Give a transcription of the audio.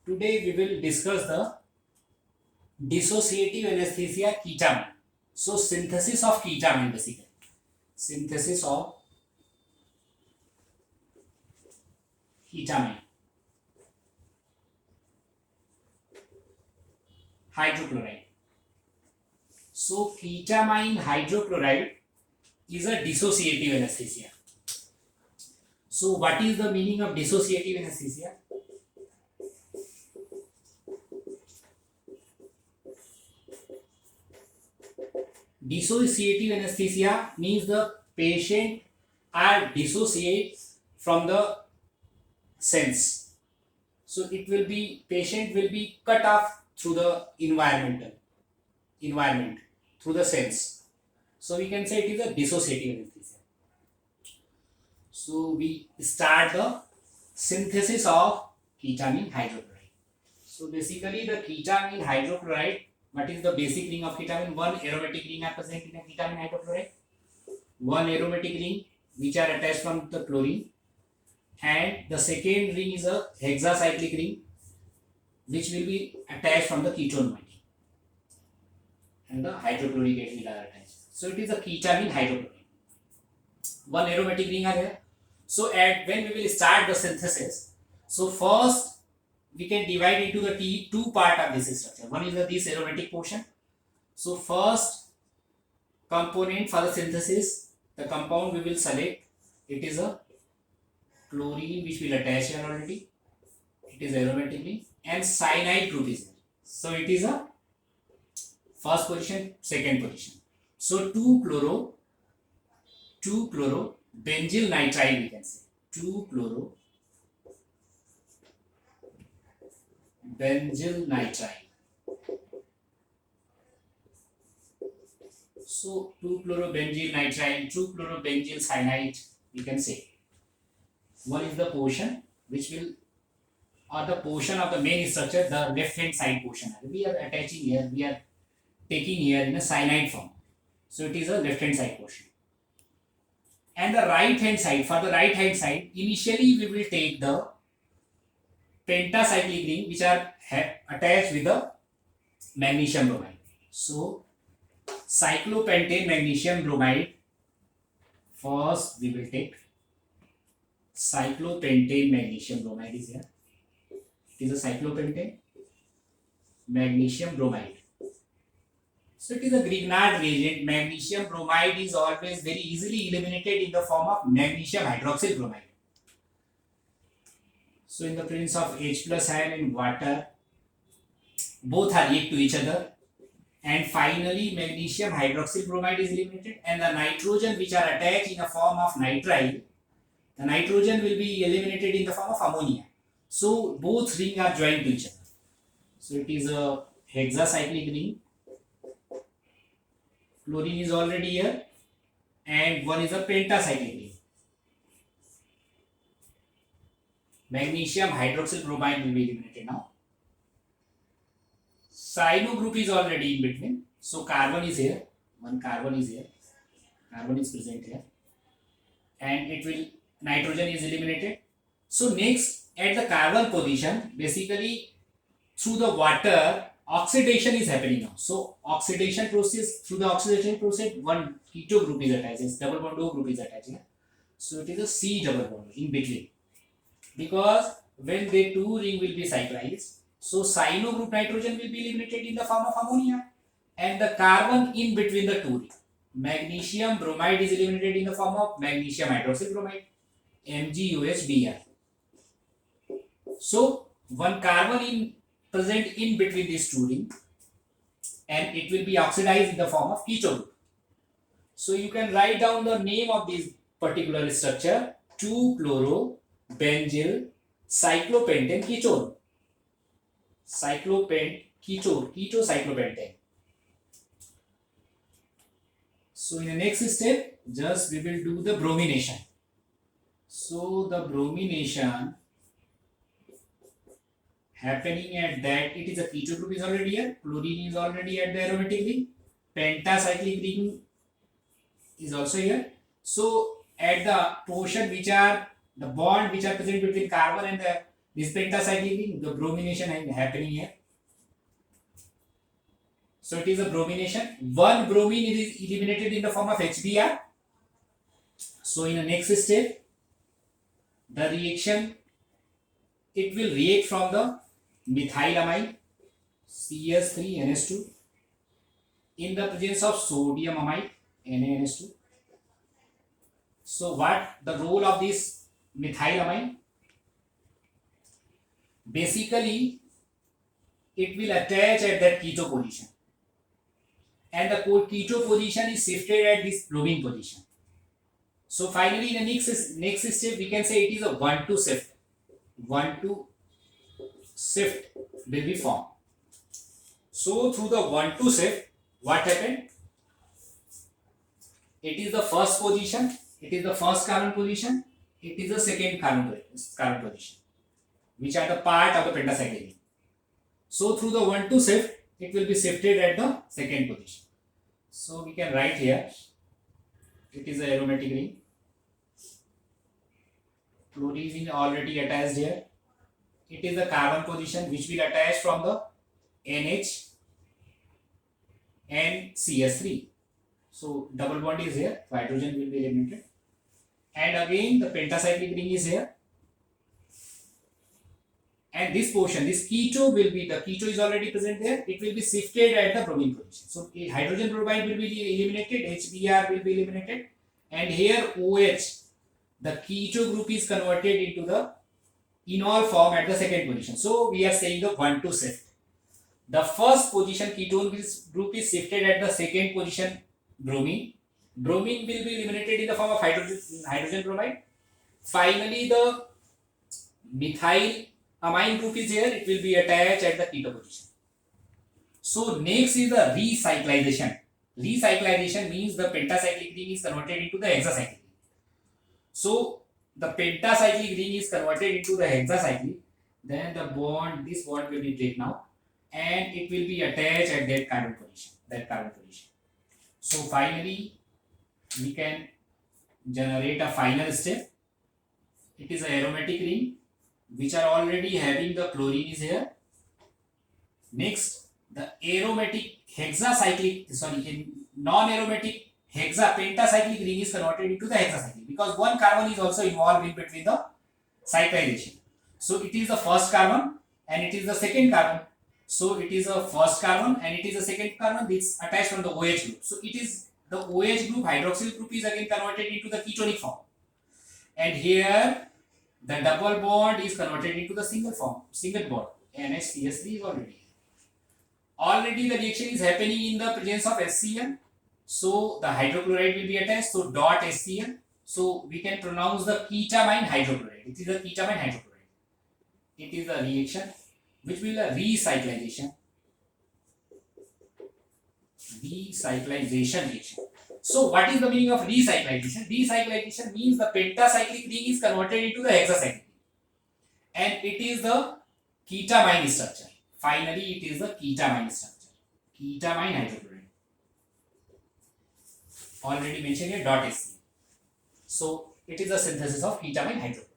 Today we will discuss the dissociative anesthesia ketamine. So synthesis of ketamine basically. Synthesis of ketamine. Hydrochloride. So ketamine hydrochloride is a dissociative anesthesia. So what is the meaning of dissociative anesthesia? Dissociative anesthesia means the patient are dissociate from the sense. So it will be patient will be cut off through the environment through the sense. So we can say it is a dissociative anesthesia. So we start the synthesis of ketamine hydrochloride. So basically the ketamine hydrochloride, what is the basic ring of ketamine? One aromatic ring are present in a ketamine hydrochloride. One aromatic ring which are attached from the chlorine, and the second ring is a hexacyclic ring which will be attached from the ketone moiety, and the hydrochloric acid are attached. So it is a ketamine hydrochloride. One aromatic ring are here. So at when we will start the synthesis, so first we can divide into the two part of this structure. One is this aromatic portion. So first component for the synthesis, the compound we will select, it is a chlorine which will attach here already. It is aromatically, and cyanide group is here. So it is a first position, second position. So 2-chloro benzyl nitride we can say. 2-chloro benzyl nitride. So 2-chloro benzyl nitride, 2-chloro benzyl cyanide we can say. One is the portion which will, or the portion of the main structure, the left hand side portion. We are attaching here, we are taking here in a cyanide form. So it is a left hand side portion. And the right hand side, for the right hand side, initially we will take the pentacyclic ring which are attached with the magnesium bromide. So cyclopentane magnesium bromide, first we will take cyclopentane magnesium bromide is here. It is a cyclopentane magnesium bromide. So it is a Grignard reagent. Magnesium bromide is always very easily eliminated in the form of magnesium hydroxyl bromide. So in the presence of H plus ion in water, both are react to each other, and finally magnesium hydroxyl bromide is eliminated, and the nitrogen which are attached in the form of nitrile, the nitrogen will be eliminated in the form of ammonia. So both rings are joined to each other. So it is a hexacyclic ring. Chlorine is already here, and one is a pentacyclic ring. Magnesium hydroxyl bromide will be eliminated now. Cyano group is already in between. So carbon is here. One carbon is here. Carbon is present here, and it will, nitrogen is eliminated. So next at the carbon position, basically through the water, oxidation is happening now. So oxidation process, through the oxidation process, one keto group is attached, double bond O group is attached here. So it is a C double bond in between, because when the two ring will be cyclized, so cyano group nitrogen will be eliminated in the form of ammonia, and the carbon in between the two rings, magnesium bromide is eliminated in the form of magnesium hydroxyl bromide, MgOH Br. So one carbon in present in between these two rings, and it will be oxidized in the form of keto group. So you can write down the name of this particular structure: 2-chloro benzyl cyclopentane ketone. Keto cyclopentane. So in the next step, just we will do the bromination. So the bromination happening at that, it is a keto group is already here, chlorine is already at the aromatic ring, pentacyclic ring is also here. So at the portion which are the bond which are present between carbon and the This pentacyclic ring, the bromination happening here. So it is a bromination. One bromine is eliminated in the form of HBr. So in the next step, the reaction, it will react from the methylamine CS3NH2 in the presence of sodium amide NaNH2. So what the role of this methylamine? Basically, it will attach at that keto position, and the keto position is shifted at this bromine position. So finally, in the next step, we can say it is a 1-2 shift. 1-2 shift will be formed. So through the 1-2 shift, what happened? It is the first position. It is the first carbon position. It is the second carbon position, which are the part of the pentacyclic ring. So through the 1-2 shift, it will be shifted at the second position. So we can write here, it is a aromatic ring. Fluorine is already attached here. It is the carbon position which will attach from the NH and CS3. So double bond is here, hydrogen will be eliminated. And again the pentacyclic ring is here. And this portion, this keto will be, the keto is already present there, it will be shifted at the bromine position. So hydrogen bromide will be eliminated, HBr will be eliminated, and here OH, the keto group is converted into the enol form at the second position. So we are saying the 1-2 shift. The first position ketone group is shifted at the second position bromine. Bromine will be eliminated in the form of hydrogen bromide. Finally, the methyl amine group is here, it will be attached at the keto position. So next is the recyclization. Recyclization means the pentacyclic ring is converted into the hexacyclic ring. So the pentacyclic ring is converted into the hexacyclic, then the bond, this bond will be break now, and it will be attached at that carbon position. So finally, we can generate a final step. It is an aromatic ring, which are already having the chlorine is here. Next, the aromatic non-aromatic pentacyclic ring is converted into the hexacyclic, because one carbon is also involved in between the cyclization. So it is the first carbon and it is the second carbon. So it is a first carbon and it is a second carbon, this attached from the OH group. So it is the OH group, hydroxyl group is again converted into the ketonic form. And here the double bond is converted into the single bond. NHCS3 is already the reaction is happening in the presence of HCl. So the hydrochloride will be attached. So dot HCl. So we can pronounce the ketamine hydrochloride. It is a ketamine hydrochloride. It is a reaction which will a recyclization reaction. So what is the meaning of recyclization? Recyclization means the pentacyclic ring is converted into the hexacyclic, and it is the ketamine structure. Finally, it is the ketamine structure, ketamine hydrochloride. Already mentioned here dot HCl. So it is a synthesis of ketamine hydrochloride.